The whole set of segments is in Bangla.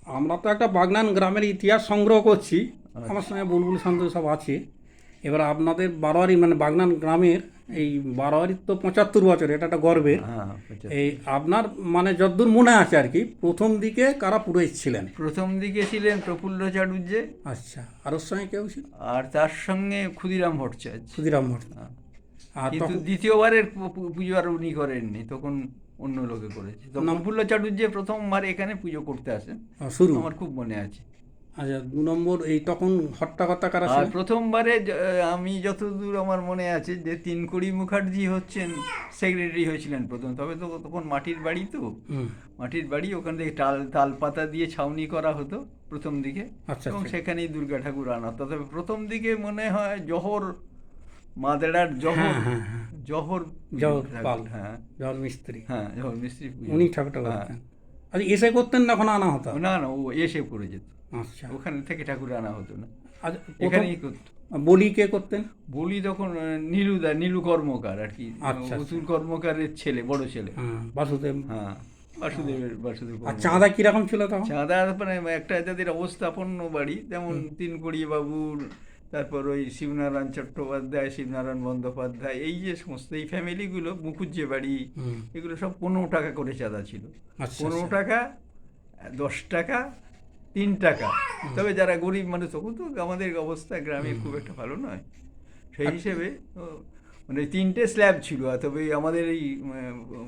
আমরা তো একটা বাগনান গ্রামের ইতিহাস সংগ্রহ করছি, আচ্ছা। আমার সঙ্গে বুলবুল শান্ত সব আছে। এবার আপনাদের বারোয়ারি মানে বাগনান গ্রামের এই বারোয়ারির তো 75 বছর, এটা একটা গর্বের। হ্যাঁ, এই 75। আপনার মানে যদ্দূর মনে আছে আর কি, প্রথম দিকে কারা পুরোহিত ছিলেন? প্রথম দিকে ছিলেন প্রফুল্ল চাটুর্যে, আচ্ছা, আর ওর সঙ্গে কেউ ছিল? আর তার সঙ্গে ক্ষুদিরাম ভট্টাচার্য। ক্ষুদিরাম ভট্ট। হ্যাঁ। আর কিন্তু তখন দ্বিতীয়বারের পুজো আর উনি করেননি, তখন অন্য লোকে করেছে। তো নাম প্রফুল্ল চাটুর্যে প্রথমবার এখানে পুজো করতে আসেন, শুরু। আমার খুব মনে আছে। আচ্ছা, 2 নম্বর এই তখন হট্টাকর্তা কারা আর ছিল? প্রথমবারে আমি যতদূর আমার মনে আছে যে তিনকুড়ি মুখার্জি হচ্ছেন সেক্রেটারি হয়েছিলেন প্রথম। তবে তো তখন মাটির বাড়ি, তো হুম। মাটির বাড়ি, ওখান থেকে তাল পাতা দিয়ে ছাউনি করা হতো প্রথম দিকে, আচ্ছা এবং আচ্ছা। সেখানেই দুর্গা ঠাকুর আনা হতো। তবে প্রথম দিকে মনে হয় জহর, মাদেড়ার জহর, হ্যাঁ হ্যাঁ হ্যাঁ, জহর জহর ঠাকুর, পাল, হ্যাঁ জহর মিস্ত্রি, হ্যাঁ, জহর মিস্ত্রি পুজো। উনি ঠাকুরটা হ্যাঁ। করতেন। আচ্ছা, এসে করতেন না ওখানে আনা হতো? না না, ও এসে করে যেত, আচ্ছা। ওখান থেকে ঠাকুর আনা হতো না, আচ্ছা, প্রথম এখানেই করতো। বলি কে করতেন? বলি তখন নীলু কর্মকার আর কি, আচ্ছা, আচ্ছা। অতুল কর্মকারের ছেলে, বড় ছেলে। হ্যাঁ, বাসুদেব। হ্যাঁ, বাসুদেব আর কর্মকার। চাঁদা কিরকম ছিল তখন? চাঁদা মানে একটা যাদের অবস্থাপন্ন বাড়ি, যেমন তিনকুড়ি বাবুর, তারপর ওই শিবনারায়ণ চট্টোপাধ্যায়, শিবনারায়ণ বন্দ্যোপাধ্যায়, এই যে সমস্ত এই ফ্যামিলিগুলো, মুখুজ্জে বাড়ি, হুম। এগুলো সব 15 টাকা করে চাঁদা ছিল। আচ্ছা 15 টাকা, 10 টাকা, 3 টাকা। তবে যারা গরিব মানুষ, তখন তো আমাদের অবস্থা গ্রামে খুব একটা ভালো নয়, সেই হিসেবে মানে 3টে স্ল্যাব ছিল। আর তবে আমাদের এই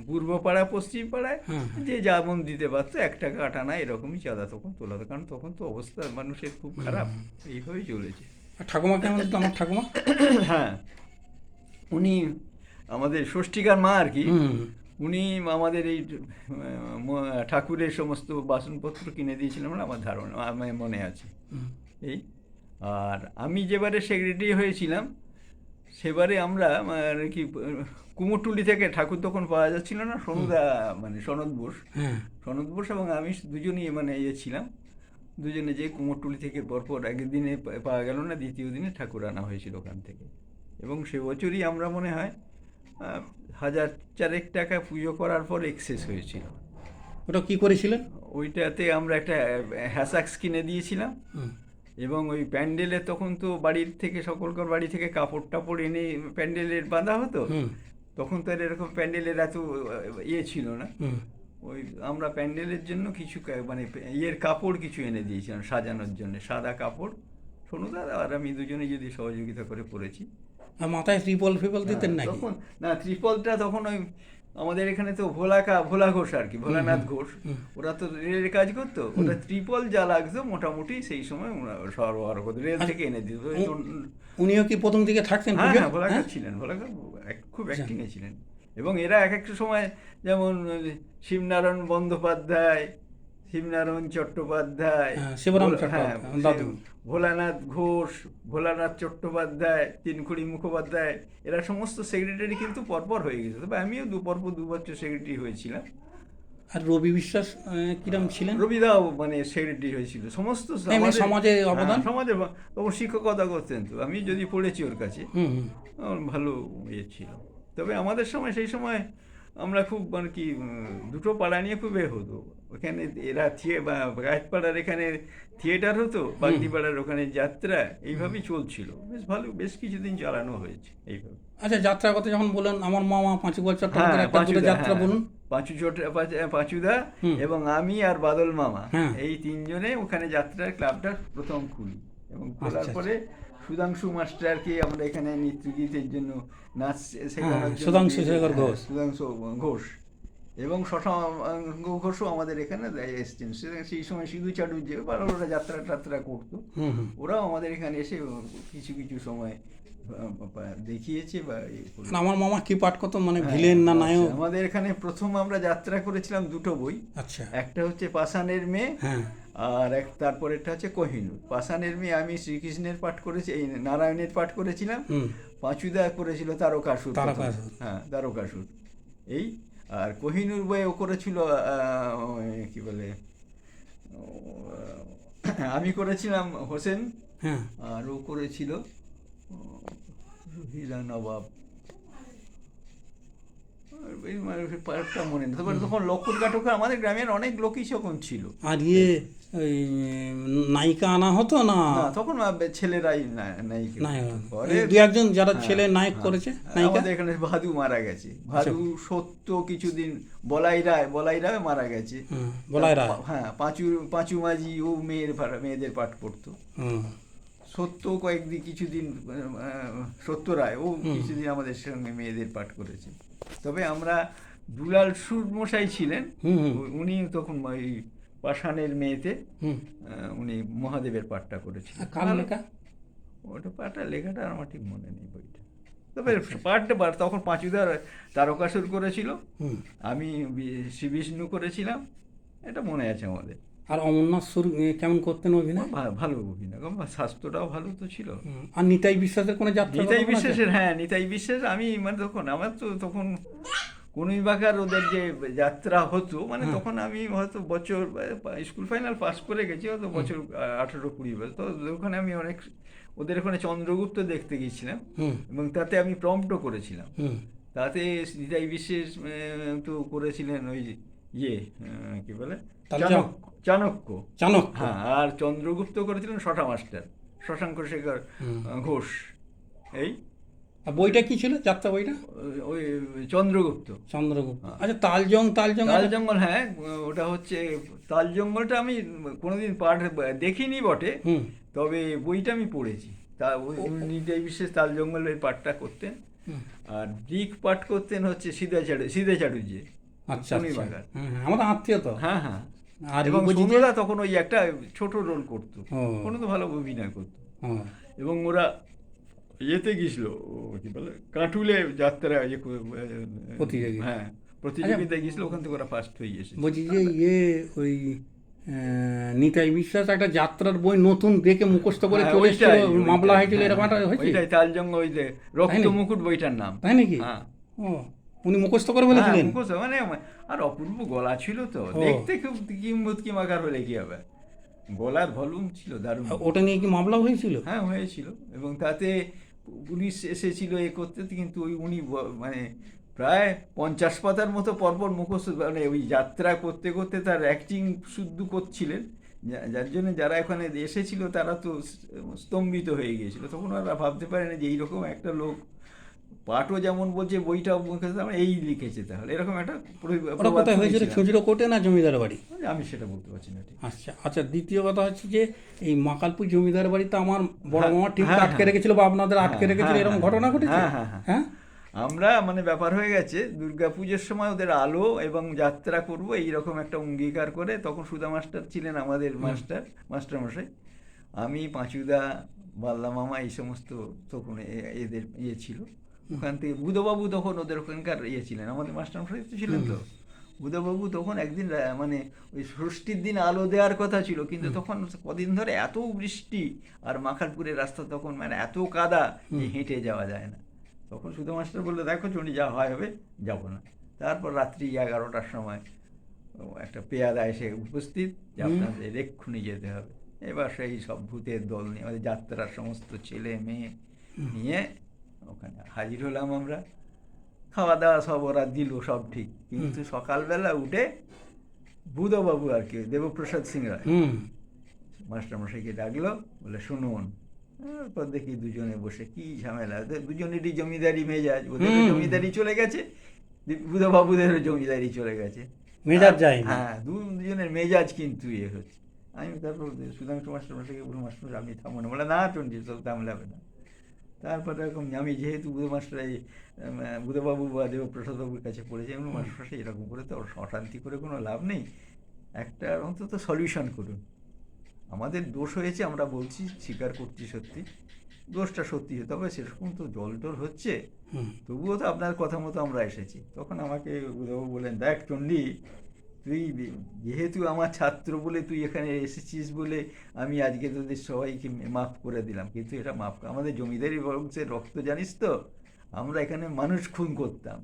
পূর্ব পাড়া, পশ্চিম পাড়ায় হ্যাঁ যে যেমন দিতে পারতো, 1 টাকা 8 আনা এরকমই চাঁদা তখন তোলা হতো, কারণ তখন তো অবস্থা মানুষের খুব খারাপ। এইভাবেই চলেছে। আর ঠাকুমা কেমন হতো আমার ঠাকুমা? হ্যাঁ, উনি আমাদের ষষ্ঠীকার মা আর কি। হুম। উনি আমাদের এই ঠাকুরের সমস্ত বাসনপত্র কিনে দিয়েছিলেন বলে আমার ধারণা, আমার মনে আছে। হুম। এই, আর আমি যেবারে সেক্রেটারি হয়েছিলাম, সেবারে আমরা মানে কি কুমোরটুলি থেকে ঠাকুর তখন পাওয়া যাচ্ছিল না, সনুদা মানে সনদ বোস, হ্যাঁ। সনদ বোস এবং আমি দুজনই মানে ছিলাম। দুজনে যে কুমোরটুলি থেকে পরপর আগের দিনে পাওয়া গেল না, দ্বিতীয় দিনে ঠাকুর আনা হয়েছিল ওখান থেকে। এবং সে বছরই আমরা মনে হয় 1000 টাকা পুজো করার পর এক্সেস হয়েছিল। ওটা কি করেছিলেন? ওইটাতে আমরা একটা হ্যাসাক্স কিনে দিয়েছিলাম, হুম। এবং ওই প্যান্ডেলে তখন তো বাড়ির থেকে, সকলকার বাড়ি থেকে কাপড় টাপড় এনে প্যান্ডেলের বাঁধা হতো। হুম। তখন তো আর এরকম প্যান্ডেলের এত ছিল না। হুম। ওই আমরা প্যান্ডেলের জন্য কিছু মানে কাপড় কিছু এনে দিয়েছিলাম সাজানোর জন্য, সাদা কাপড়। সোনুদা আর আমি দুজনে যদি সহযোগিতা করে পড়েছি। আর মাথায় ত্রিপল ফিপল দিতেন হ্যাঁ, নাকি? তখন না, ত্রিপলটা তখন ওই আমাদের এখানে তো ভোলা ঘোষ আর কি, ভোলানাথ ঘোষ, ওরা তো রেলের কাজ করতো। ওটা ত্রিপল যা লাগতো মোটামুটি সেই সময় ওরা সরবরাহ করতো, রেল থেকে এনে দিত। উনিও কি প্রথম দিকে থাকতেন হ্যাঁ পুজোয়? হ্যাঁ, ভোলাঘাট হ্যাঁ? ছিলেন, ভোলাঘাট খুব আচ্ছা। অ্যাক্টিংয়ে ছিলেন। এবং এরা এক একটা সময়, যেমন শিবনারায়ণ বন্দ্যোপাধ্যায়, শিবনারায়ণ চট্টোপাধ্যায়, হ্যাঁ, শিবরাম হ্যাঁ, চট্টোপাধ্যায়, দাদু। ভোলানাথ ঘোষ, ভোলানাথ চট্টোপাধ্যায়, তিনকুড়ি মুখোপাধ্যায়, এরা সমস্ত সেক্রেটারি কিন্তু পরপর হয়ে গেছে। তবে আমিও পরপর 2 বছর সেক্রেটারি হয়েছিলাম। আর রবি বিশ্বাস কিরম ছিলেন? রবিদাও মানে সেক্রেটারি হয়েছিল। সমস্ত এমনি সমাজে অবদান? সমাজে তখন শিক্ষকতা করতেন, তো আমি যদি পড়েছি ওর কাছে, হুম হুম। আমার ভালো ছিল। তবে আমাদের সময়, সেই সময় আমরা খুব মানে কি দুটো পাড়া নিয়ে খুব হতো ওখানে। এরা গাছপাড়ার এখানে থিয়েটার হতো, বাগদিপাড়ার ওখানে যাত্রা, এইভাবেই চলছিল। বেশ ভালো, বেশ কিছুদিন চালানো হয়েছে এইভাবে। আচ্ছা, যাত্রার কথা যখন বলেন, আমার মামা পাঁচু চট্টোপাধ্যায়ের একটা দুটো যাত্রা বলুন। পাঁচুদা হুম। এবং আমি আর বাদল মামা, হ্যাঁ। এই তিনজনে ওখানে যাত্রার ক্লাবটা প্রথম খুলি। এবং খোলার আচ্ছা, পরে সুধাংশু মাস্টারকে আমরা এখানে নৃত্যগীতের জন্য, নাচ শেখানোর জন্য সুধাংশু শেখর হ্যাঁ, ঘোষ। সুধাংশু ঘোষ এবং শশাঙ্ক ঘোষও আমাদের এখানে এসছেন। সেই সময় সিধু চাটুর্যে ওরা যাত্রা টাত্রা করতো, হুম হুম। ওরাও আমাদের এখানে এসে কিছু কিছু সময় দেখিয়েছে বা করেছে। আমার মামা কি পাঠ করতো, মানে হ্যাঁ, ভিলেন না আচ্ছা, নায়ক? আমাদের এখানে প্রথম আমরা যাত্রা করেছিলাম 2টো বই। আচ্ছা। একটা হচ্ছে পাষাণের মেয়ে, হ্যাঁ। আর তারপরেরটা হচ্ছে কোহিনূর। পাষাণের মেয়ে আমি শ্রীকৃষ্ণের পাঠ করেছি, এই নারায়ণের পাঠ করেছিলাম। হুম। পাঁচুদা করেছিল তারকাসুর। তারকাসুর। হ্যাঁ, তারকাসুর। এই, আর কোহিনূর বই ও করেছিল কি বলে, আমি করেছিলাম হোসেন, হ্যাঁ। আর ও করেছিল হীরা নবাব। এই পার্কটা মনে নেই, তবে তখন লক্ষণ কাটকে আমাদের গ্রামের অনেক লোকই তখন ছিল। আর ওই নায়িকা আনা হতো না? না, তখন ছেলেরাই নায়িক। পরে দু একজন যারা হ্যাঁ, ছেলে নায়ক হ্যাঁ। করেছে, নায়িকা। আমাদের এখানে ভাদু মারা গেছে, ভাদু সত্য কিছুদিন, বলাই রায় মারা গেছে। বলাই রায়, হ্যাঁ, পাঁচু মাঝি ও মেয়েদের পাঠ পড়তো। সত্য কয়েকদিন কিছুদিন, সত্য রায় ও কিছুদিন আমাদের সঙ্গে মেয়েদের পাঠ করেছে। তবে আমরা দুলাল সুর মশাই ছিলেন, উনি তখন ওই পাষাণের মেয়েতে উনি মহাদেবের পাঠটা করেছিলেন। কার লেখা ওটা পাঠটা, লেখাটা আমার ঠিক মনে নেই বইটা। তবে পাঠটা তখন পাঁচুদার তারকাসুর করেছিল, আমি শ্রী বিষ্ণু করেছিলাম, এটা মনে আছে আমাদের। আর অমরনাথ সুর কেমন করতেন অভিনয়? ভালো অভিনয়, স্বাস্থ্যটাও ভালো তো ছিল। আর নিতাই বিশ্বাসের কোনো যাত্রা? নিতাই বিশ্বাসের, হ্যাঁ নিতাই বিশ্বাস, আমি মানে তখন আমার তো তখন কোনই বাকার ওদের যে যাত্রা হতো, মানে তখন আমি হয়তো বছর স্কুল ফাইনাল পাস করে গেছি, হয়তো বছর 18-20 বছর। তো ওখানে আমি অনেক ওদের ওখানে চন্দ্রগুপ্ত দেখতে গিয়েছিলাম, এবং তাতে আমি প্রম্পটও করেছিলাম। তাতে নিতাই বিশ্বাস তো করেছিলেন ওই কি বলে চাণক্য। হ্যাঁ, আর চন্দ্রগুপ্ত করেছিলেন শটা মাস্টার, শশাঙ্ক শেখর ঘোষ। এই বইটা কি ছিল, যাত্রা বইটা? ওই চন্দ্রগুপ্ত। আচ্ছা, তালজঙ্গল। হ্যাঁ, ওটা হচ্ছে তাল জঙ্গলটা আমি কোনোদিন পাঠ দেখিনি বটে, তবে বইটা আমি পড়েছি। তা নিতাই বিশ্বাস তাল জঙ্গলের পাঠটা করতেন, আর দিক পাঠ করতেন হচ্ছে সিধে চাটুর্যে। আচ্ছা, আমাদের আত্মীয় তো। হ্যাঁ হ্যাঁ। এবং সোনুদা তখন ওই একটা ছোট রোল করতো, কোনো তো ভালো অভিনয় করতো। এবং ওরা ইয়েতে গেছিল, কি বলে, কাটুলে যাত্রা হ্যাঁ প্রতিযোগিতায় গেছিল, ওখান থেকে ওরা ফার্স্ট হয়ে এসেছে। বলছি যে ওই নিতাই বিশ্বাস একটা যাত্রার বই নতুন দেখে মুখস্থ করে চলে এসেছিল, মামলা হয়েছিল, এরকম একটা হয়েছে। তালজঙ্গ, ওই যে রক্ত মুকুট বইটার নাম, তাই নাকি? উনি মুখস্থ করে বলেছিলেন? মানে আর অপূর্ব গলা ছিল তো, দেখতে খুব কিম্বুত কিমাকার হলে কি হবে, গলার ভলিউম ছিল দারুণ। ওটা নিয়ে কি মামলা হয়েছিল? হ্যাঁ, হয়েছিল, এবং তাতে পুলিশ এসেছিল এ করতে, কিন্তু উনি মানে প্রায় 50 পাতার মতো পরপর মুখস্থ, মানে ওই যাত্রা করতে করতে তার অ্যাক্টিং শুদ্ধ করছিলেন, যার জন্য যারা এখানে এসেছিল তারা তো স্তম্ভিত হয়ে গিয়েছিল। তখন ওরা ভাবতে পারেনি যে এইরকম একটা লোক পাঠও যেমন বলছে, বইটাও মুখস্থ, এই লিখেছে, তাহলে এরকম একটা। কোথায় হয়েছিল, খুচরো কোর্টে না জমিদার বাড়ি? আমি সেটা বলতে পারছি না। আচ্ছা, দ্বিতীয় কথা হচ্ছে যে এই মাকালপুর জমিদার বাড়িতে আমার বড় মামার টিম আটকে রেখেছিল, বা আপনাদের আটকে রেখেছিল, এরকম ঘটনা ঘটেছে? হ্যাঁ, আমরা মানে ব্যাপার হয়ে গেছে, দুর্গাপুজোর সময় ওদের আলো এবং যাত্রা করব এইরকম একটা অঙ্গীকার করে, তখন সুধা মাস্টার ছিলেন আমাদের মাস্টারমশাই, আমি পাঁচুদা, বাল্লা মামা, এই সমস্ত তখন এদের ছিল। ওখান থেকে বুধবাবু তখন ওদের ওখানকার ছিলেন, আমাদের মাস্টারমশাই তো ছিলেন। তো বুধবাবু তখন একদিন মানে ওই ষষ্ঠীর দিন আলো দেওয়ার কথা ছিল, কিন্তু তখন কদিন ধরে এত বৃষ্টি, আর মাখালপুরের রাস্তা তখন মানে এত কাদা যে হেঁটে যাওয়া যায় না। তখন সুধা মাস্টার বললো, দেখো চন্ডী, যা হয় হবে, যাবো না। তারপর রাত্রি 11টার সময় একটা পেয়াদা এসে উপস্থিত, যে আপনাদের এক্ষুনি যেতে হবে। এবার সেই সব ভূতের দল নিয়ে, আমাদের যাত্রার সমস্ত ছেলে মেয়ে নিয়ে ওখানে হাজির হলাম আমরা। খাওয়া দাওয়া সব ওরা দিল, সব ঠিক, কিন্তু সকালবেলা উঠে বুধবাবু আর কি, দেবপ্রসাদ সিং রায় মাস্টারমশাইকে ডাকলো, বলে শুনুন। তারপর দেখি দুজনে বসে কি ঝামেলা, দুজনেরই জমিদারি মেজাজ, ওদের জমিদারি চলে গেছে, বুধবাবুদেরও জমিদারি চলে গেছে, মেজাজ যায়। হ্যাঁ, দুজনের মেজাজ কিন্তু হচ্ছে। আমি তারপর সুধাংশু মাস্টারমশাইকে বললাম, মাস্টার আপনি থামো না, বলে না চন্ডী, সব থামলাবে না। তারপর এরকম আমি যেহেতু বুধবাবু বা দেবপ্রসাদবাবুর কাছে পড়েছি, এমন মাস্টারমশাই এরকম করে তো অশান্তি করে কোনো লাভ নেই, একটা অন্তত সলিউশন করুন। আমাদের দোষ হয়েছে, আমরা বলছি, স্বীকার করছি, সত্যি দোষটা সত্যি, তবে সেরকম তো জল টল হচ্ছে, তবুও তো আপনার কথা মতো আমরা এসেছি। তখন আমাকে বুধবাবু বলেন, দেখ চন্ডী, তুই যেহেতু আমার ছাত্র বলে তুই এখানে এসেছিস বলে আমি আজকে তোদের সবাইকে মাফ করে দিলাম, কিন্তু এটা মাফ, আমাদের জমিদারি বংশের রক্ত জানিস তো, আমরা এখানে মানুষ খুন করতাম,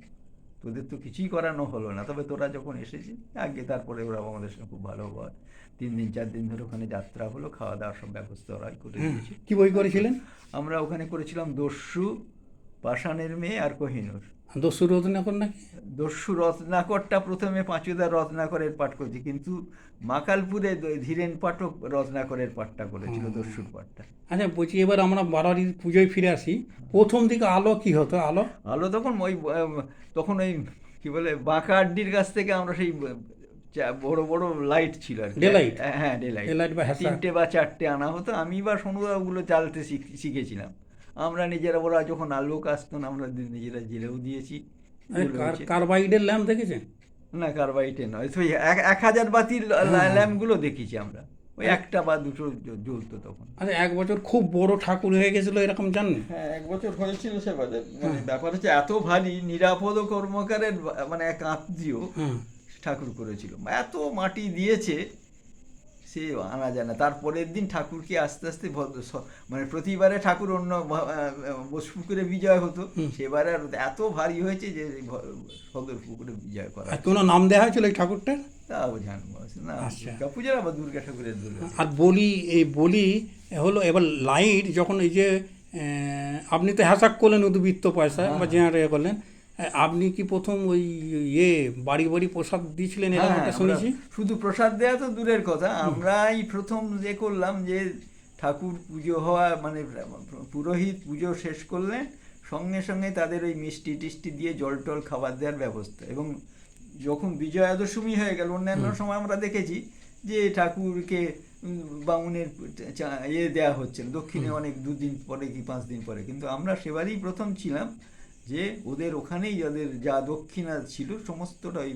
তোদের তো কিছুই করানো হলো না। তবে তোরা যখন এসেছিস আগে, তারপরে ওরা আমাদের সঙ্গে খুব ভালো, 3 দিন 4 দিন ধরে ওখানে যাত্রা হলো, খাওয়া দাওয়ার সব ব্যবস্থা ওরাই করে দিয়েছে। কি বই করেছিলেন? আমরা ওখানে করেছিলাম দস্যু, পাষাণের মেয়ে আর কোহিনূর। দস্যু রত্নাকর নাকি? দস্যু রত্নাকরটা প্রথমে পাঁচুদা রত্নাকরের পাঠ করেছে, কিন্তু মাকালপুরে ধীরেন পাঠক রত্নাকরের পাঠটা করেছিল, দস্যুর পাঠটা। আচ্ছা বলছি, এবার আমরা বারোয়ারির পুজোয় ফিরে আসি। প্রথম দিকে আলো কি হতো? আলো আলো তখন তখন ওই কি বলে বাঁকা আড্ডির কাছ থেকে আমরা সেই বড় বড় লাইট ছিল আর কি। Daylight? হ্যাঁ, ডে লাইট। Daylight বা হ্যাসা? 3টে বা 4টে আনা হতো। আমি বা সোনুদা ওগুলো জ্বালতে শিখেছিলাম। আমরা নিজেরা, ওরা যখন আলো আসতো না আমরা নিজেরা জেলেও দিয়েছি। এগুলো হয়েছে। কার্বাইডের ল্যাম্প দেখেছেন? না, কার্বাইটে নয়, ওই 1000 বাতির ল্যাম্পগুলো দেখেছি আমরা। ওই একটা বা দুটো জ্বলতো তখন। আচ্ছা, এক বছর খুব বড় ঠাকুর হয়ে গেছিল, এরকম জানেন? হ্যাঁ, 1 বছর হয়েছিল সেবারে। মানে ব্যাপার হচ্ছে এত ভারী, নিরাপদ কর্মকারের মানে এক আত্মীয় হুম। ঠাকুর করেছিল, এত মাটি দিয়েছে সে আনা যায় না। তারপরের দিন ঠাকুরকে আস্তে আস্তে মানে প্রতিবারে ঠাকুর অন্য বোসপুকুরে বিজয় হতো, সেবারে আর এত ভারী হয়েছে যে সদর পুকুরে বিজয় করা। আর কোনো নাম দেওয়া হয়েছিল এই ঠাকুরটার? তাও জানবো না, আচ্ছা। দুর্গা পূজার আবার দুর্গা ঠাকুরের দুর্গা। আর বলি, এই বলি হলো এবার লাইট যখন এই যে আপনি তো হ্যাসাক করলেন উদ্বৃত্ত পয়সা বা জেনারে করলেন, আপনি কি প্রথম ওই বাড়ি বাড়ি প্রসাদ দিয়েছিলেন এরকম হ্যাঁ, একটা শুনেছি? শুধু প্রসাদ দেওয়া তো দূরের কথা, আমরাই প্রথম যে করলাম যে ঠাকুর পুজো হওয়া মানে পুরোহিত পুজো শেষ করলে সঙ্গে সঙ্গে তাদের ওই মিষ্টি টিষ্টি দিয়ে জল টল খাবার দেওয়ার ব্যবস্থা। এবং যখন বিজয়া দশমী হয়ে গেল, অন্যান্য সময় আমরা দেখেছি যে ঠাকুরকে বামুনের দেওয়া হচ্ছে দক্ষিণে অনেক 2 দিন পরে কি 5 দিন পরে, কিন্তু আমরা সেবারই প্রথম ছিলাম যে ওদের ওখানেই যাদের যা দক্ষিণা ছিল সমস্তটা ওই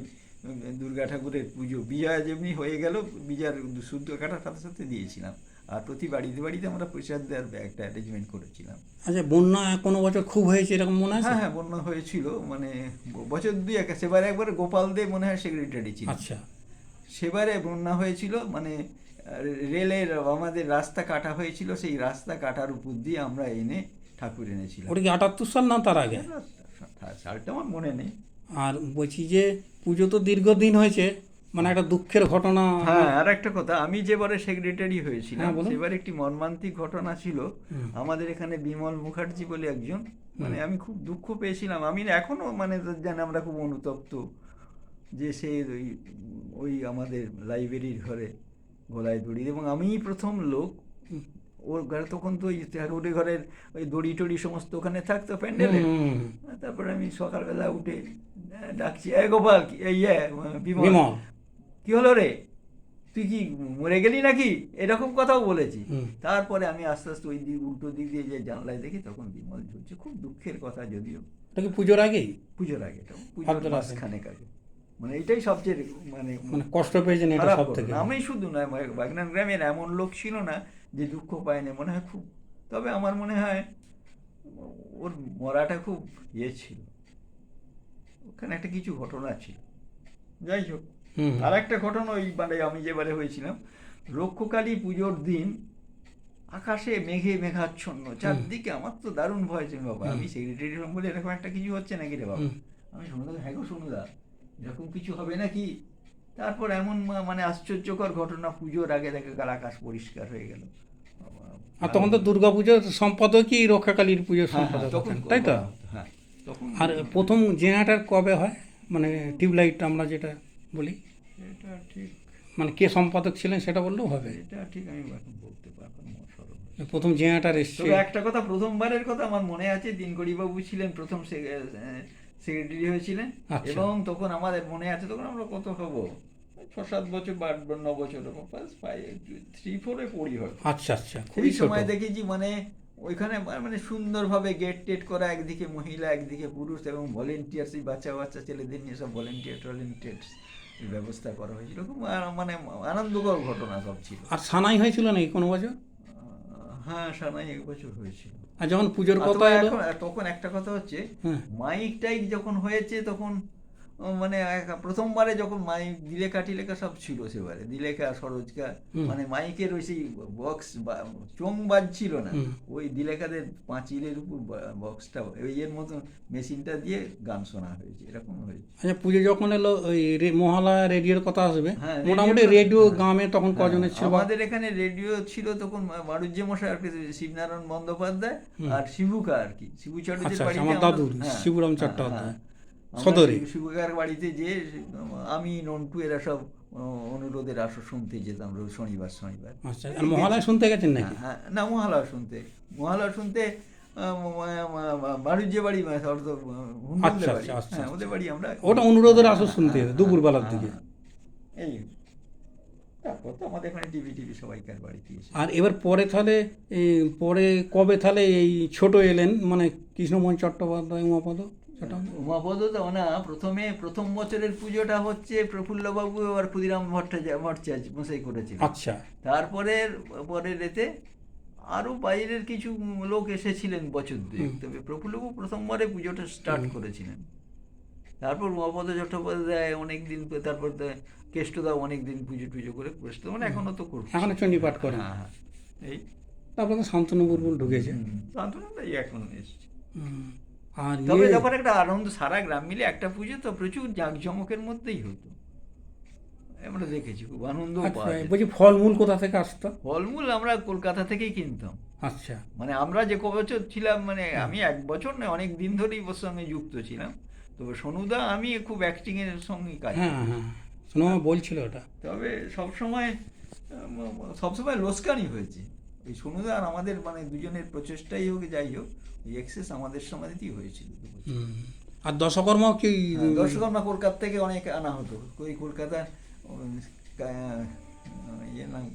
দুর্গা ঠাকুরের পুজো বিজয়া যেমনি হয়ে গেল, বিজয়ার শুদ্ধ কাটার সাথে সাথে দিয়েছিলাম। আর প্রতি বাড়িতে বাড়িতে আমরা প্রসাদ দেওয়ার একটা অ্যারেঞ্জমেন্ট করেছিলাম। আচ্ছা, বন্যা কোনো বছর খুব হয়েছে এরকম মনে আছে? হ্যাঁ, বন্যা হয়েছিল, মানে বছর 2 সেবারে একবার গোপাল দে মনে হয় সেক্রেটারি ছিল। আচ্ছা। সেবারে বন্যা হয়েছিল, মানে রেলের আমাদের রাস্তা কাটা হয়েছিল, সেই রাস্তা কাটার উপর দিয়ে আমরা এনে ঠাকুর এনেছিলাম। ওটা কি 78 সাল না তার আগে? সালটা আমার মনে নেই। আর বলছি যে পুজো তো দীর্ঘদিন হয়েছে, মানে একটা দুঃখের ঘটনা। হ্যাঁ, আর একটা কথা, আমি যেবারে সেক্রেটারি হয়েছিলাম হ্যাঁ, বলুন। সেবার একটি মর্মান্তিক ঘটনা ছিল। আমাদের এখানে বিমল মুখার্জি বলে একজন, মানে আমি খুব দুঃখ পেয়েছিলাম। আমি এখনো মানে জানি আমরা খুব অনুতপ্ত যে সে ওই আমাদের লাইব্রেরির ঘরে গলায় দড়ি, এবং আমিই প্রথম লোক ওর ঘরে, তখন তো ওই ঠাকুরের ঘরের ওই দড়ি টড়ি সমস্ত ওখানে থাকতো প্যান্ডেলে। তারপরে আমি সকালবেলা উঠে ডাকছি, এ গোপাল, বিমল, কি হলো রে, তুই কি মরে গেলি নাকি, এরকম কথাও বলেছি। তারপরে আমি আস্তে আস্তে ওই দিক উল্টো দিক দিয়ে যে জানলায় দেখি তখন বিমল ঝুলছে। খুব দুঃখের কথা, যদিও এটা কি পুজোর আগেই? পুজোর আগে, পুজোর মাসখানেক আগে। মানে এটাই সবচেয়ে মানে কষ্ট পেয়েছেন এটা খারাপ সব কথা। থেকে। আমি শুধু নয়, বাগনান গ্রামের এমন লোক ছিল না যে দুঃখ পায়নি, মনে হয় খুব। তবে আমার মনে হয় ওর মরাটা খুব ছিল, ওখানে একটা কিছু ঘটনা ছিল। যাই হোক, আর একটা ঘটনা ওই মানে আমি যেবারে হয়েছিলাম রক্ষকালী পুজোর দিন, আকাশে মেঘে মেঘাচ্ছন্ন চারদিকে, আমার তো দারুণ ভয় ছিল বাবা। আমি সেক্রেটারি বলে এরকম একটা কিছু হচ্ছে নাকি রে বাবা। আমি শুনলাম, হ্যাঁ গো শুনলাম এরকম কিছু হবে নাকি। তারপর এমন মানে আশ্চর্যকর ঘটনা, পুজোর আগে দেখা গেল আকাশ পরিষ্কার হয়ে গেল। আর তখন তো দুর্গা পুজোর সম্পাদকই রক্ষাকালীর পুজোর সম্পাদক, তখন তাই তো? হ্যাঁ, তখন। আর প্রথম জেনারেটর কবে হয়, মানে টিউবলাইট আমরা যেটা বলি, এটা ঠিক মানে কে সম্পাদক ছিলেন সেটা বললেও হবে? এটা ঠিক আমি এখন বলতে পারবো না। প্রথম জেনারেটর এসছে। তবে একটা কথা, প্রথমবারের কথা আমার মনে আছে, দিনকড়িবাবু ছিলেন প্রথম সেক্রেটারি হয়েছিলেন। আচ্ছা। এবং তখন আমাদের মনে আছে, তখন আমরা কত হবো, 6-7 বছর বা 9 বছর, 3-4 পড়ি হয়। আচ্ছা আচ্ছা, এই খুবই ছোট। সময় দেখেছি মানে ওইখানে মানে সুন্দরভাবে গেট টেট করা, একদিকে মহিলা একদিকে পুরুষ, এবং ভলেন্টিয়ার্স, এই বাচ্চা বাচ্চা ছেলেদের নিয়ে সব ভলেন্টিয়ার্স ব্যবস্থা করা হয়েছিল। খুব মানে আনন্দকর ঘটনা সব ছিল। আর সানাই হয়েছিল নাকি কোনো বছর? হ্যাঁ, সানাই 1 বছর হয়েছিল। আর যখন পুজোর কথা এলো, তখন একটা কথা হচ্ছে, হ্যাঁ। মাইক টাইক যখন হয়েছে তখন মানে প্রথমবারে যখন মাইক দিলেখা টিলেখা সব ছিল, সেবারে দিলেখা সরোজকা, মানে মাইকের ওই সেই বক্স চোং বাজছিল না, ওই দিলেখাদের পাঁচিলের উপর বক্সটা ওই এর মতন মেশিনটা দিয়ে গান শোনা হয়েছে, এরকম হয়েছে। আচ্ছা, পুজো যখন এলো ওই মহালয়া রেডিওর কথা আসবে, হ্যাঁ, মোটামুটি রেডিও গ্রামে তখন কজনের ছিল? আমাদের এখানে রেডিও ছিল তখন মারুজ্জে মশাই আর কি, শিবনারায়ণ বন্দ্যোপাধ্যায় আর শিবুকা আর কি, শিবু চ্যাটার্জির আচ্ছা, বাড়িতে আমার দাদুর শিবরাম চট্টোপাধ্যায় সদরে। শিবুকার বাড়িতে যে আমি নন্টু এরা সব অনুরোধের আসর শুনতে যেতাম রোজ শনিবার। আচ্ছা, আর মহালয়া শুনতে গেছেন নাকি? হ্যাঁ, না মহালয়া শুনতে বাড়ির যে বাড়ি আচ্ছা, আচ্ছা, আচ্ছা, হ্যাঁ, ওদের বাড়ি আমরা ওটা অনুরোধের আসর শুনতে দুপুরবেলার দিকে। এই তারপর তো আমাদের এখানে টিভি সবাইকার বাড়িতে এসে। আর এবার পরে তাহলে পরে কবে তাহলে এই ছোট এলেন, মানে কৃষ্ণমোহন চট্টোপাধ্যায়, উমাপদ চট্টোপাধ্যায়? উমাপদ তো না, প্রথম বছরের পুজোটা হচ্ছে প্রফুল্লবাবু আর ক্ষুদিরাম ভট্টাচার্য মশাই করেছিলেন। আচ্ছা, পরের এতে আরও বাইরের কিছু লোক এসেছিলেন বছর দুয়েক, তবে প্রফুল্লবাবু প্রথমবারে পুজোটা স্টার্ট করেছিলেন। তারপর উমাপদ চট্টোপাধ্যায় অনেকদিন, তারপর কেষ্টদাও অনেকদিন পুজো করে, কেষ্টদা মানে এখনো তো করছে, এখনো চণ্ডীপাঠ করেন। হ্যাঁ, এই তারপর তো শান্তনু বুলবুল ঢুকেছে। শান্তনুদাই এখন এসছে। আর তবে ব্যাপার একটা আনন্দ, সারা গ্রাম মিলে একটা পুজো তো প্রচুর জাঁকজমকের মধ্যেই হতো, আমরা দেখেছি, খুব আনন্দ পাওয়া যেত। বলছি ফলমূল কোথা থেকে আসতো? ফলমূল আমরা কলকাতা থেকেই কিনতাম। আচ্ছা, মানে আমরা যে বছর ছিলাম, মানে আমি এক বছর নয় অনেক দিন ধরেই ওর সঙ্গে যুক্ত ছিলাম, তবে সনুদা আমি খুব অ্যাক্টিংয়ের সঙ্গে কাজ। হ্যাঁ, শোনো বলছিল ওটা। তবে সবসময় লোসকানি হয়েছে ওই সনুদা আর আমাদের, মানে দুজনের প্রচেষ্টাই হোক যাই হোক, ওই এক্সেস আমাদের সময়তেই হয়েছিল। আর দশকর্মাও কি? দর্শকর্মা কলকাতা থেকে অনেক আনা হতো, ওই কলকাতার ইয়ে নাম,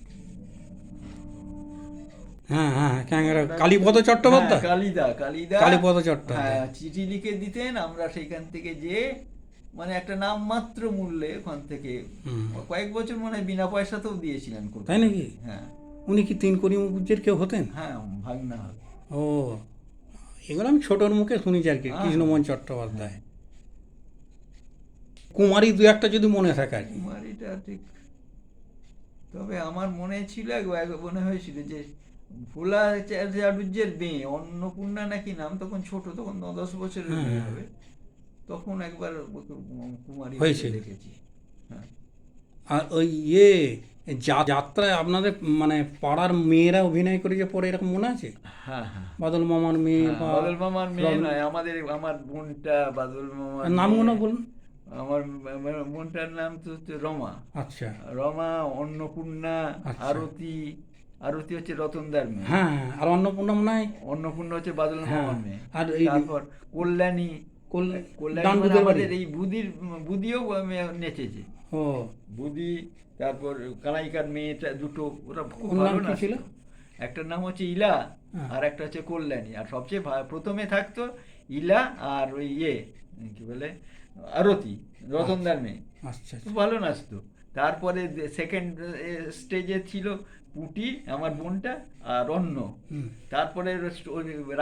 হ্যাঁ, কালীপদ চট্টোপাধ্যায়, কালীপদ চট্টোপাধ্যায় চিঠি লিখে দিতেন, আমরা সেইখান থেকে যে মানে একটা নাম মাত্র মূল্যে ওখান থেকে কয়েক বছর মনে হয় বিনা পয়সাতেও দিয়েছিলেন। তাই নাকি? হ্যাঁ। উনি কি তিন করিমুখের কেউ হতেন? হ্যাঁ, ভাগনা। ও, এগুলো আমি ছোটর মুখে শুনেছি আর কি, কৃষ্ণমোহন চট্টোপাধ্যায়। কুমারী দু একটা যদি মনে থাকে আর কি। কুমারীটা ঠিক, তবে আমার মনে ছিল, মনে হয়েছিল যে ভোলা চাটুর্যের মেয়ে অন্নপূর্ণা নাকি নাম, তখন ছোট, তখন 9-10 বছরের মেয়ে হবে, তখন একবার কুমারী হয়েছে দেখেছি। হ্যাঁ। আর ওই যাত্রায় আপনাদের মানে পাড়ার মেয়েরা অভিনয় করেছে পরে, এরকম মনে আছে? হ্যাঁ, বাদল মামার মেয়ে। বাদল মামার মেয়ে নয়, আমার বোনটা বাদল মামার নামগুলো বলুন। আমার বোনটার নাম তো হচ্ছে রমা। আচ্ছা, রমা, অন্নপূর্ণা, আরতি হচ্ছে রতনদার মেয়ে। হ্যাঁ, আর অন্নপূর্ণা মনে হয়, অন্নপূর্ণা হচ্ছে বাদল মামার মেয়ে। আর তারপর কল্যাণী আমাদের এই বুদিও নেচেছে। ও, বুদি, তারপর কানাইকার মেয়েটা দুটো, ওরা খুব ভালো ছিল। একটার নাম হচ্ছে ইলা আর একটা হচ্ছে কল্যাণী, আর সবচেয়ে প্রথমে থাকতো ইলা আর ওই কি বলে আরতি, রতনদার মেয়ে। আচ্ছা, খুব ভালো নাচতো। তারপরে সেকেন্ড স্টেজে ছিল পুটি আমার বোনটা আর অন্য, তারপরে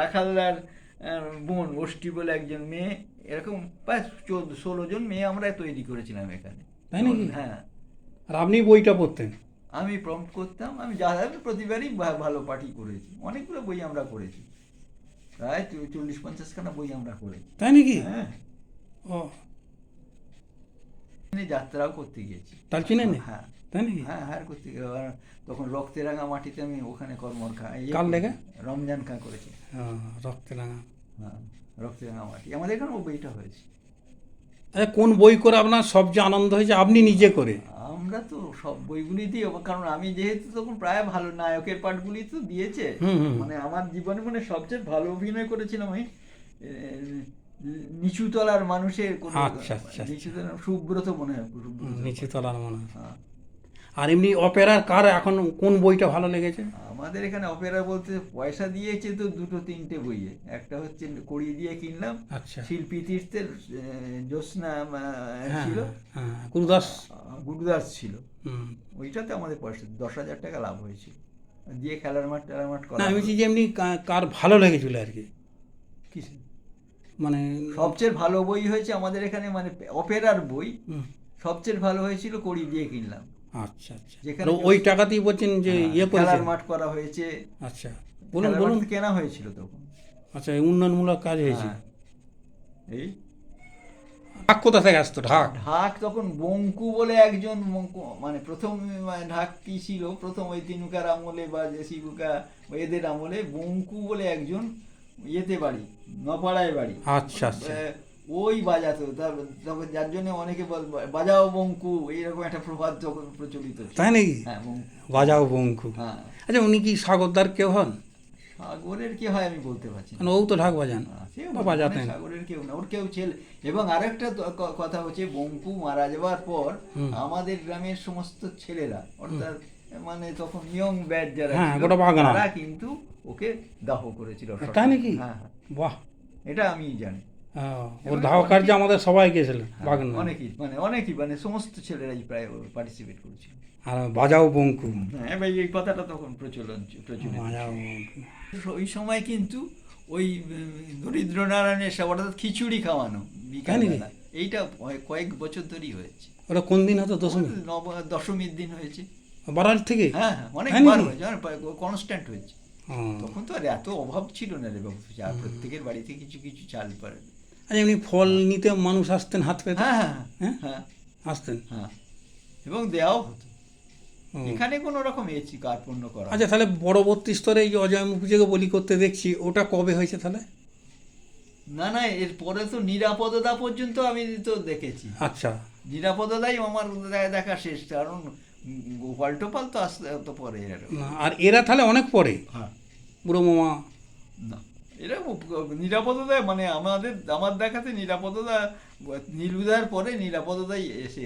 রাখালদার বোন অষ্টি বলে একজন মেয়ে, এরকম প্রায় 14-16 জন মেয়ে আমরা তৈরি করেছিলাম এখানে। তাই নাকি? হ্যাঁ। আর আপনি বইটা পড়তেন? আমি প্রম্পট করতাম, আমি প্রতিবারই ভালো পার্টি করেছি, অনেকগুলো বই আমরা করেছি, প্রায় 40-50 খানা বই আমরা করেছি। তাই নাকি? হ্যাঁ। ও, যাত্রাও করতে গেছি। তার চিনে নেই? হ্যাঁ, তাই নাকি? হ্যাঁ করতে গেছি। তখন রক্তে রাঙা মাটিতে আমি ওখানে কর্মর কার লেগে? রমজান খাঁ করেছি। রক্তে রাঙা। হ্যাঁ, রক্তে রাঙা মাটি আমাদের এখানে ও বইটা হয়েছে। কোন বই করে আপনার সবচেয়ে আনন্দ হয়েছে আপনি নিজে করে? আমরা তো সব বইগুলি দিই, কারণ আমি যেহেতু তখন প্রায় ভালো নায়কের পাঠগুলি তো দিয়েছে, মানে আমার জীবনে মানে সবচেয়ে ভালো অভিনয় করেছিলাম আমি নিচুতলার মানুষের। আচ্ছা, নিচুতলার সুব্রত মনে হয়, নিচুতলার মানুষ। আর এমনি অপেরার কার এখন কোন বইটা ভালো লেগেছে? আমাদের এখানে অপেরা বলতে পয়সা দিয়েছে তো 2-3টে বইয়ে, একটা হচ্ছে কড়ি দিয়ে কিনলাম, শিল্পী তীর্থের জ্যোৎস্না ছিল, গুরুদাস ছিল, ওইটাতে আমাদের পয়সা 10,000 টাকা লাভ হয়েছিল, দিয়ে খেলার মাঠ করা। আমি বলছি যে এমনি কার ভালো লেগেছিল আর কি, মানে সবচেয়ে ভালো বই হয়েছে আমাদের এখানে, মানে অপেরার বই হুম, সবচেয়ে ভালো হয়েছিল কড়ি দিয়ে কিনলাম। আচ্ছা আচ্ছা, যেখানে আর ওই টাকাতেই বলছেন যে ইয়ে খেলার করেছেন? মাঠ করা হয়েছে, আচ্ছা, বলুন খেলার বলুন। মাঠ কেনা হয়েছিল তখন। আচ্ছা, এই উন্নয়নমূলক কাজ হয়েছে। হ্যাঁ, এই ঢাক কোথা থেকে আসতো ঢাক? ঢাক তখন বঙ্কু বলে একজন মানে প্রথম ঢাক কি ছিল, প্রথম ওই তিনুকার আমলে বা যে শিবুকা এদের আমলে বঙ্কু বলে একজন ইয়েতে বাড়ি, নপাড়ায় বাড়ি। আচ্ছা আচ্ছা, ওই বাজাতো, তখন যার জন্য অনেকে বাজাও বঙ্কু এইরকম একটা প্রবাদ তখন প্রচলিত ছিল। তাই নাকি? হ্যাঁ, বঙ্কু। বাজাও বঙ্কু। হ্যাঁ, আচ্ছা, উনি কি সাগরদার কেউ হন? সাগরের কি হয় আমি বলতে পারছি না। মানে ও তো ঢাক বাজান সে বা বাজাতেন। সাগরের কেউ না, ওর কেউ ছেলে। এবং আরেকটা কথা হচ্ছে, বঙ্কু মারা যাওয়ার পর হুম। আমাদের গ্রামের সমস্ত ছেলেরা, অর্থাৎ মানে তখন ইয়ং ব্যাচ যারা হ্যাঁ, ছিল, গোটা বাগান। তারা কিন্তু ওকে দাহ করেছিল। তাই নাকি? হ্যাঁ, হ্যাঁ, বাহ, এটা আমি জানি। ওর দাহ কার্যে আমাদের সবাই গেছিলেন হ্যাঁ, বাগান। অনেকেই মানে সমস্ত ছেলেরাই প্রায় পার্টিসিপেট করেছিল। আর বাজাও বঙ্কু। হ্যাঁ, ভাই, এই কথাটা তখন প্রচলিত। বাজাও বঙ্কু। ওই সময় কিন্তু ওই দরিদ্র নারায়ণের সব, অর্থাৎ খিচুড়ি খাওয়ানো বিকালবেলা, এইটা কয়েক বছর ধরেই হয়েছে। ওটা কোন দিন হতো? দশমী? দশমীর দিন হয়েছে। বাড়ার থেকে? হ্যাঁ, হ্যাঁ, তাই অনেকবার নাকি? হয়েছে, কনস্ট্যান্ট হয়েছে। ও। তখন তো আর এত অভাব ছিল না রে বাবু, যা প্রত্যেকের বাড়িতে কিছু কিছু চাল পারে। আচ্ছা, এমনি ফল নিতে মানুষ আসতেন হাত পেতে? হ্যাঁ, হ্যাঁ, হ্যাঁ, হ্যাঁ, আসতেন। হ্যাঁ, এবং দেওয়াও হতো। ও। এখানে কোনো রকম কার্পণ্য করা আচ্ছা, তাহলে পরবর্তী স্তরে এই যে অজয় মুখুজিকে বলি করতে দেখছি, ওটা কবে হয়েছে তাহলে? না, না, এরপরে তো নিরাপদতা পর্যন্ত আমি তো দেখেছি। আচ্ছা, নিরাপদতাই আমার দেখা শেষ, কারণ গোপাল টোপাল তো আসতে তো পরে এরা। না, আর এরা তাহলে অনেক পরে? হ্যাঁ, বুড়ো মামা? না, এরা নিরাপদতায় মানে আমার দেখাতে নিরাপদতা নীলুদার পরে নিরাপদতাই এসে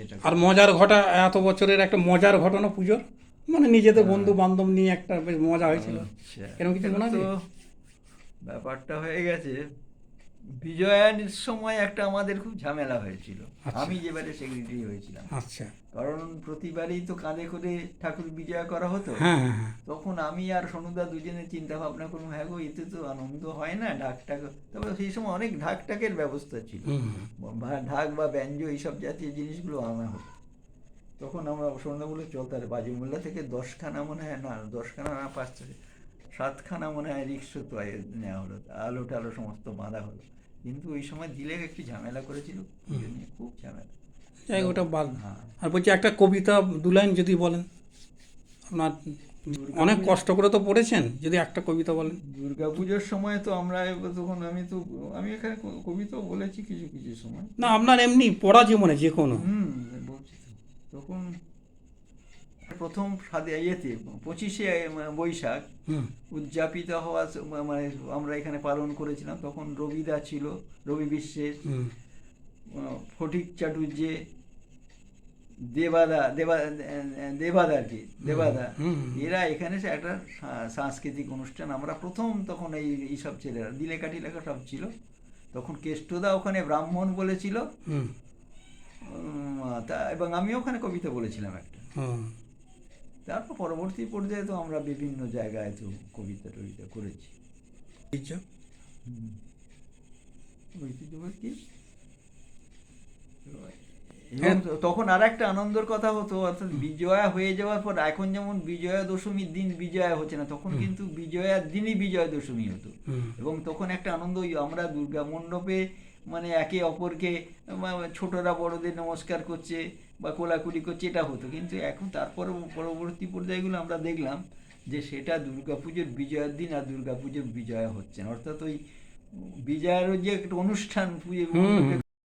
এটা। আর মজার এত বছরের একটা মজার ঘটনা পুজোর, মানে নিজেদের বন্ধু বান্ধব নিয়ে একটা বেশ মজা হয়েছিল, আচ্ছা, এরকম কিছু মনে আছে? তো ব্যাপারটা হয়ে গেছে, বিজয়ার সময় একটা আমাদের খুব ঝামেলা হয়েছিল। আচ্ছা। আমি যেবারে সেক্রেটারি হয়েছিলাম, আচ্ছা, কারণ প্রতিবারই তো কাঁধে করে ঠাকুর বিজয়া করা হতো। হ্যাঁ হ্যাঁ হ্যাঁ, তখন আমি আর সনুদা দুজনে চিন্তা ভাবনা করলাম, হ্যাঁ গো, এতে তো আনন্দ হয় না, ঢাকটাক। তবে সেই সময় অনেক ঢাকটাকের ব্যবস্থা ছিল, হুম, ঢাক বা ব্যঞ্জ এইসব জাতীয় জিনিসগুলো আনা হতো। তখন আমরা সন্ধ্যা বলে চলতে হবে, বাজিমুল্লা থেকে 10খানা মনে হয়, না 10খানা না 7খানা মনে হয় রিক্সা তো নেওয়া হলো, আলো টালো সমস্ত বাঁধা হলো। কিন্তু ওই সময় দিলে একটু ঝামেলা করেছিল, পুজো নিয়ে খুব ঝামেলা। যাই হোক, ওটা বাদ। হ্যাঁ। আর বলছি, একটা কবিতা দু লাইন যদি বলেন, আপনার অনেক কষ্ট করে তো পড়েছেন, যদি একটা কবিতা বলেন। দুর্গাপুজোর সময় তো আমরা তখন আমি এখানে কবিতাও বলেছি কিছু কিছু সময়। না, আপনার এমনি পড়া জীবনে যে কোনো। বলছি তো। তখন প্রথম ইয়েতে 25শে বৈশাখ হুম, উদযাপিত হওয়া মানে আমরা এখানে পালন করেছিলাম। তখন রবিদা ছিল, রবি বিশ্বের, হুম, ফটিক চাটুর্যে, দেবাদা আর কি, দেবাদা, হুম, এরা এখানে একটা সাংস্কৃতিক অনুষ্ঠান। আমরা প্রথম তখন এইসব ছেলেরা দিলেকাঠি লেখা সব ছিল। তখন কেষ্টদা ওখানে ব্রাহ্মণ বলেছিল, হুম, এবং আমিও ওখানে কবিতা বলেছিলাম একটা। হুম। তারপর পরবর্তী পর্যায়ে তো আমরা বিভিন্ন জায়গায় তো কবিতা টবিতা করেছি। ঐতিহ্য কি? এবং তখন আর একটা আনন্দের কথা হতো, অর্থাৎ বিজয়া হয়ে যাওয়ার পর, এখন যেমন বিজয়া দশমীর দিন বিজয়া হচ্ছে না, তখন কিন্তু বিজয়ার দিনই বিজয়া দশমী হতো। এবং তখন একটা আনন্দ, আমরা দুর্গা মণ্ডপে মানে একে অপরকে ছোটরা বড়দের নমস্কার করছে বা কোলাকুলি করছে, এটা হতো। কিন্তু এখন তারপরে পরবর্তী পর্যায়গুলো আমরা দেখলাম যে সেটা দুর্গাপুজোর বিজয়ার দিন আর দুর্গাপুজোর বিজয়া হচ্ছে না, অর্থাৎ ওই বিজয়ের যে একটা অনুষ্ঠান পুজো